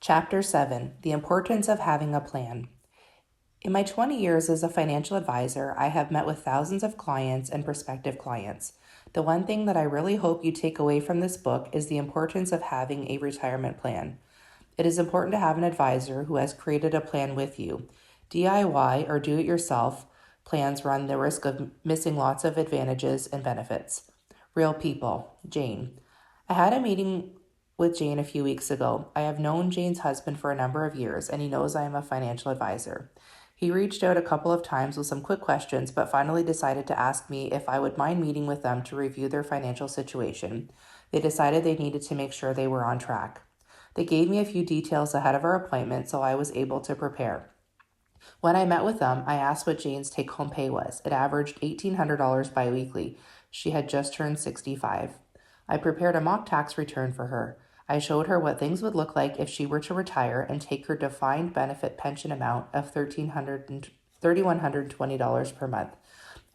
Chapter 7, The Importance of Having a Plan. In my 20 years as a financial advisor, I have met with thousands of clients and prospective clients. The one thing that I really hope you take away from this book is the importance of having a retirement plan. It is important to have an advisor who has created a plan with you. DIY or do-it-yourself plans run the risk of missing lots of advantages and benefits. Real people. Jane. I had a meeting with Jane a few weeks ago. I have known Jane's husband for a number of years, and he knows I am a financial advisor. He reached out a couple of times with some quick questions, but finally decided to ask me if I would mind meeting with them to review their financial situation. They decided they needed to make sure they were on track. They gave me a few details ahead of our appointment, so I was able to prepare. When I met with them, I asked what Jane's take-home pay was. It averaged $1,800 biweekly. She had just turned 65. I prepared a mock tax return for her. I showed her what things would look like if she were to retire and take her defined benefit pension amount of $3,120 per month.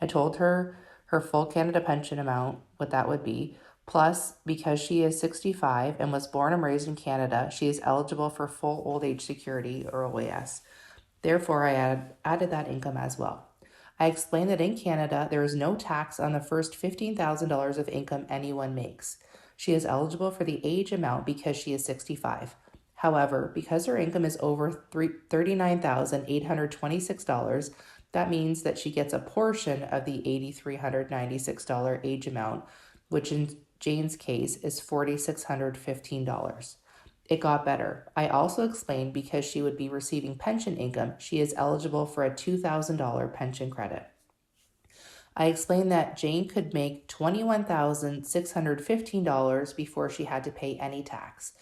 I told her her full Canada pension amount, what that would be. Plus, because she is 65 and was born and raised in Canada, she is eligible for full old age security or OAS. Therefore, I added that income as well. I explained that in Canada, there is no tax on the first $15,000 of income anyone makes. She is eligible for the age amount because she is 65. However, because her income is over $39,826, that means that she gets a portion of the $8,396 age amount, which in Jane's case is $4,615. It got better. I also explained because she would be receiving pension income, she is eligible for a $2,000 pension credit. I explained that Jane could make $21,615 before she had to pay any tax.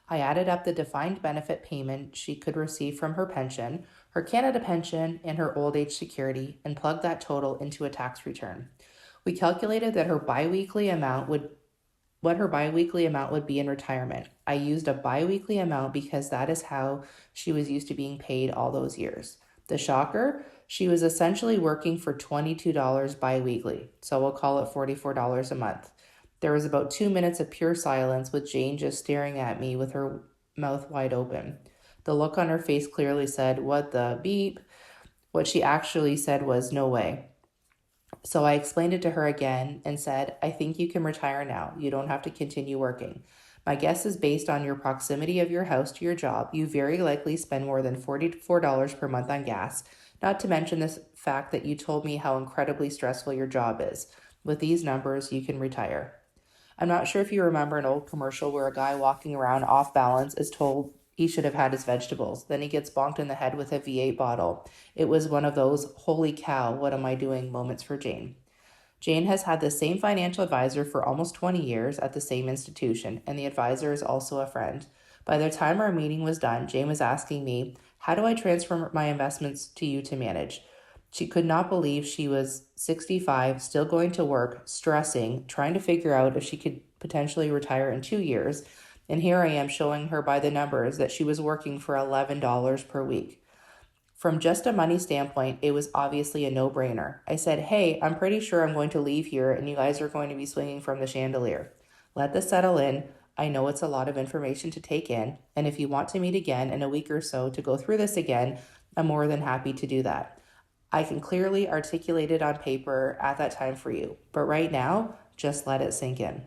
I added up the defined benefit payment she could receive from her pension, her Canada pension, and her old age security, and plugged that total into a tax return. We calculated that what her biweekly amount would be in retirement. I used a biweekly amount because that is how she was used to being paid all those years. The shocker? She was essentially working for $22 biweekly, so we'll call it $44 a month. There was about 2 minutes of pure silence with Jane just staring at me with her mouth wide open. The look on her face clearly said, "What the beep?" What she actually said was, "No way." So I explained it to her again and said, "I think you can retire now. You don't have to continue working. My guess is based on your proximity of your house to your job, you very likely spend more than $44 per month on gas, not to mention the fact that you told me how incredibly stressful your job is. With these numbers, you can retire." I'm not sure if you remember an old commercial where a guy walking around off balance is told he should have had his vegetables. Then he gets bonked in the head with a V8 bottle. It was one of those, holy cow, what am I doing moments for Jane. Jane has had the same financial advisor for almost 20 years at the same institution, and the advisor is also a friend. By the time our meeting was done, Jane was asking me, "How do I transfer my investments to you to manage?" She could not believe she was 65, still going to work, stressing, trying to figure out if she could potentially retire in 2 years. And here I am showing her by the numbers that she was working for $11 per week. From just a money standpoint, it was obviously a no-brainer. I said, "Hey, I'm pretty sure I'm going to leave here and you guys are going to be swinging from the chandelier. Let this settle in. I know it's a lot of information to take in, and if you want to meet again in a week or so to go through this again, I'm more than happy to do that. I can clearly articulate it on paper at that time for you, but right now, just let it sink in."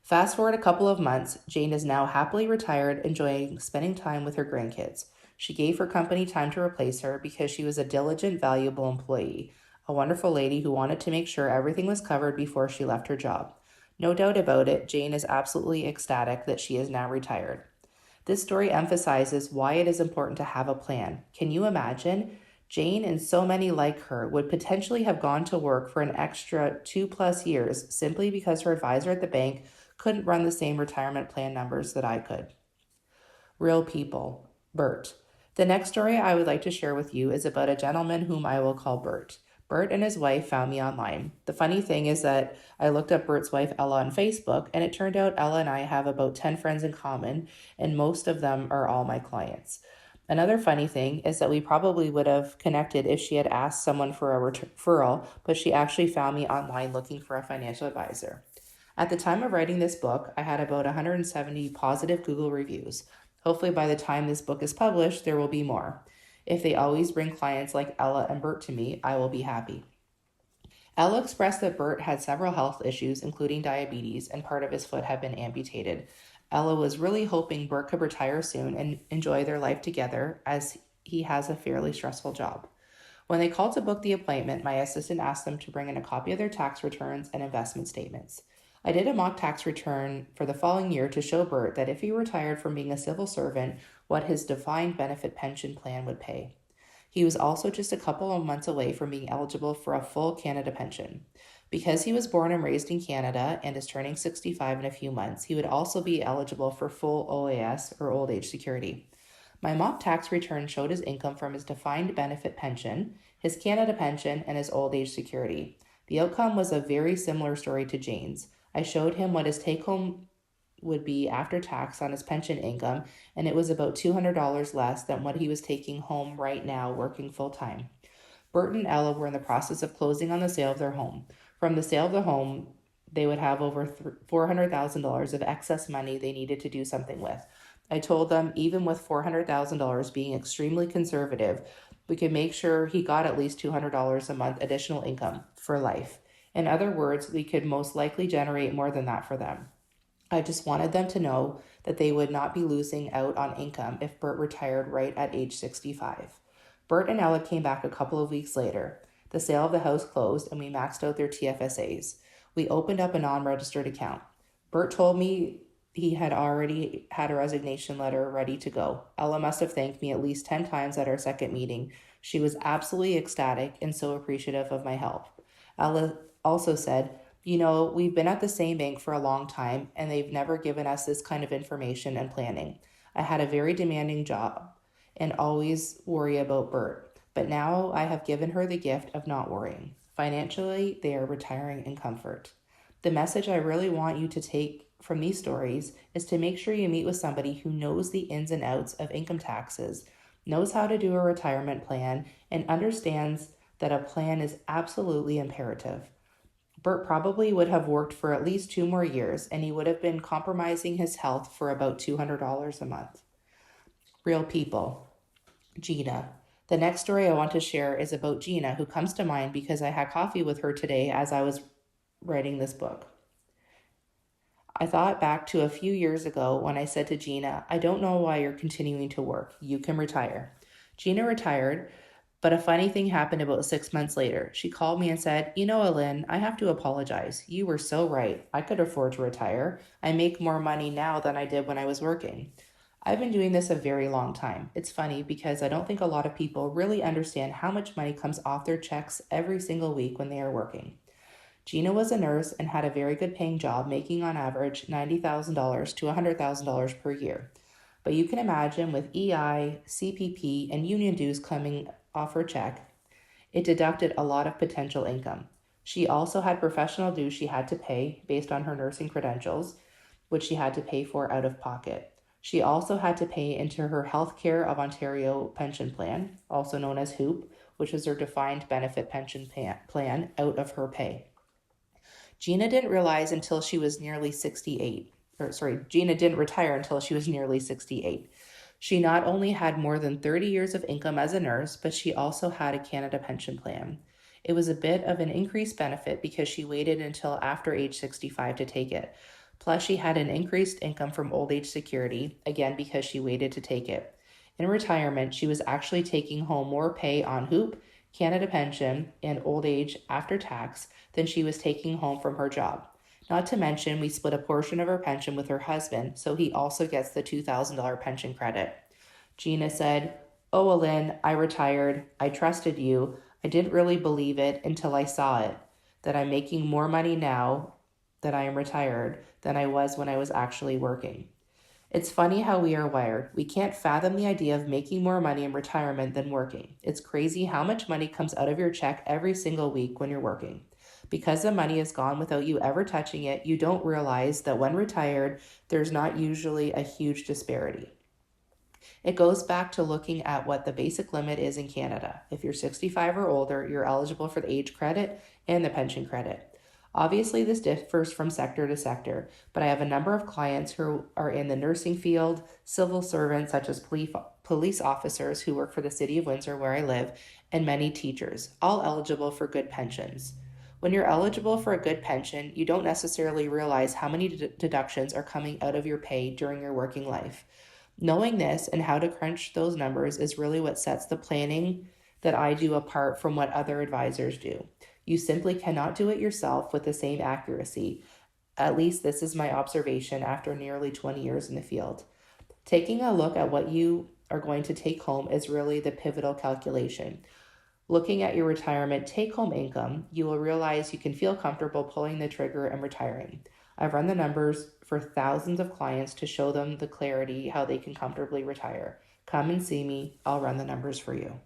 Fast forward a couple of months, Jane is now happily retired, enjoying spending time with her grandkids. She gave her company time to replace her because she was a diligent, valuable employee, a wonderful lady who wanted to make sure everything was covered before she left her job. No doubt about it, Jane is absolutely ecstatic that she is now retired. This story emphasizes why it is important to have a plan. Can you imagine? Jane and so many like her would potentially have gone to work for an extra 2+ years simply because her advisor at the bank couldn't run the same retirement plan numbers that I could. Real people. Bert. The next story I would like to share with you is about a gentleman whom I will call Bert. Bert and his wife found me online. The funny thing is that I looked up Bert's wife, Ella, on Facebook, and it turned out Ella and I have about 10 friends in common, and most of them are all my clients. Another funny thing is that we probably would have connected if she had asked someone for a referral, but she actually found me online looking for a financial advisor. At the time of writing this book, I had about 170 positive Google reviews. Hopefully by the time this book is published, there will be more. If they always bring clients like Ella and Bert to me, I will be happy. Ella expressed that Bert had several health issues, including diabetes, and part of his foot had been amputated. Ella was really hoping Bert could retire soon and enjoy their life together, as he has a fairly stressful job. When they called to book the appointment, my assistant asked them to bring in a copy of their tax returns and investment statements. I did a mock tax return for the following year to show Bert that if he retired from being a civil servant, what his defined benefit pension plan would pay. He was also just a couple of months away from being eligible for a full Canada pension. Because he was born and raised in Canada and is turning 65 in a few months, he would also be eligible for full OAS, or old age security. My mock tax return showed his income from his defined benefit pension, his Canada pension, and his old age security. The outcome was a very similar story to Jane's. I showed him what his take-home would be after tax on his pension income, and it was about $200 less than what he was taking home right now working full-time. Bert and Ella were in the process of closing on the sale of their home. From the sale of the home, they would have over $400,000 of excess money they needed to do something with. I told them even with $400,000 being extremely conservative, we could make sure he got at least $200 a month additional income for life. In other words, we could most likely generate more than that for them. I just wanted them to know that they would not be losing out on income if Bert retired right at age 65. Bert and Ella came back a couple of weeks later. The sale of the house closed and we maxed out their TFSAs. We opened up a non-registered account. Bert told me he had already had a resignation letter ready to go. Ella must have thanked me at least 10 times at our second meeting. She was absolutely ecstatic and so appreciative of my help. Ella also said, we've been at the same bank for a long time and they've never given us this kind of information and planning. I had a very demanding job and always worry about Bert, but now I have given her the gift of not worrying. Financially, they are retiring in comfort. The message I really want you to take from these stories is to make sure you meet with somebody who knows the ins and outs of income taxes, knows how to do a retirement plan, and understands that a plan is absolutely imperative. Bert probably would have worked for at least 2 more years, and he would have been compromising his health for about $200 a month. Real people. Gina. The next story I want to share is about Gina, who comes to mind because I had coffee with her today as I was writing this book. I thought back to a few years ago when I said to Gina, I don't know why you're continuing to work. You can retire. Gina retired, but a funny thing happened about 6 months later. She called me and said, Ellen, I have to apologize. You were so right. I could afford to retire. I make more money now than I did when I was working. I've been doing this a very long time. It's funny because I don't think a lot of people really understand how much money comes off their checks every single week when they are working. Gina was a nurse and had a very good paying job, making on average $90,000 to $100,000 per year. But you can imagine with EI, CPP, and union dues coming off her check, it deducted a lot of potential income. She also had professional dues she had to pay based on her nursing credentials, which she had to pay for out of pocket. She also had to pay into her Healthcare of Ontario pension plan, also known as HOOP, which is her defined benefit pension plan, out of her pay. Gina didn't retire until she was nearly 68. She not only had more than 30 years of income as a nurse, but she also had a Canada pension plan. It was a bit of an increased benefit because she waited until after age 65 to take it. Plus, she had an increased income from old age security, again because she waited to take it. In retirement, she was actually taking home more pay on HOOP, Canada pension, and old age after tax than she was taking home from her job. Not to mention, we split a portion of her pension with her husband, so he also gets the $2,000 pension credit. Gina said, "Oh, Ellen, I retired. I trusted you. I didn't really believe it until I saw it, that I'm making more money now that I am retired than I was when I was actually working." It's funny how we are wired. We can't fathom the idea of making more money in retirement than working. It's crazy how much money comes out of your check every single week when you're working. Because the money is gone without you ever touching it, you don't realize that when retired, there's not usually a huge disparity. It goes back to looking at what the basic limit is in Canada. If you're 65 or older, you're eligible for the age credit and the pension credit. Obviously, this differs from sector to sector, but I have a number of clients who are in the nursing field, civil servants such as police officers who work for the city of Windsor where I live, and many teachers, all eligible for good pensions. When you're eligible for a good pension, you don't necessarily realize how many deductions are coming out of your pay during your working life. Knowing this and how to crunch those numbers is really what sets the planning that I do apart from what other advisors do. You simply cannot do it yourself with the same accuracy. At least this is my observation after nearly 20 years in the field. Taking a look at what you are going to take home is really the pivotal calculation. Looking at your retirement take-home income, you will realize you can feel comfortable pulling the trigger and retiring. I've run the numbers for thousands of clients to show them the clarity how they can comfortably retire. Come and see me. I'll run the numbers for you.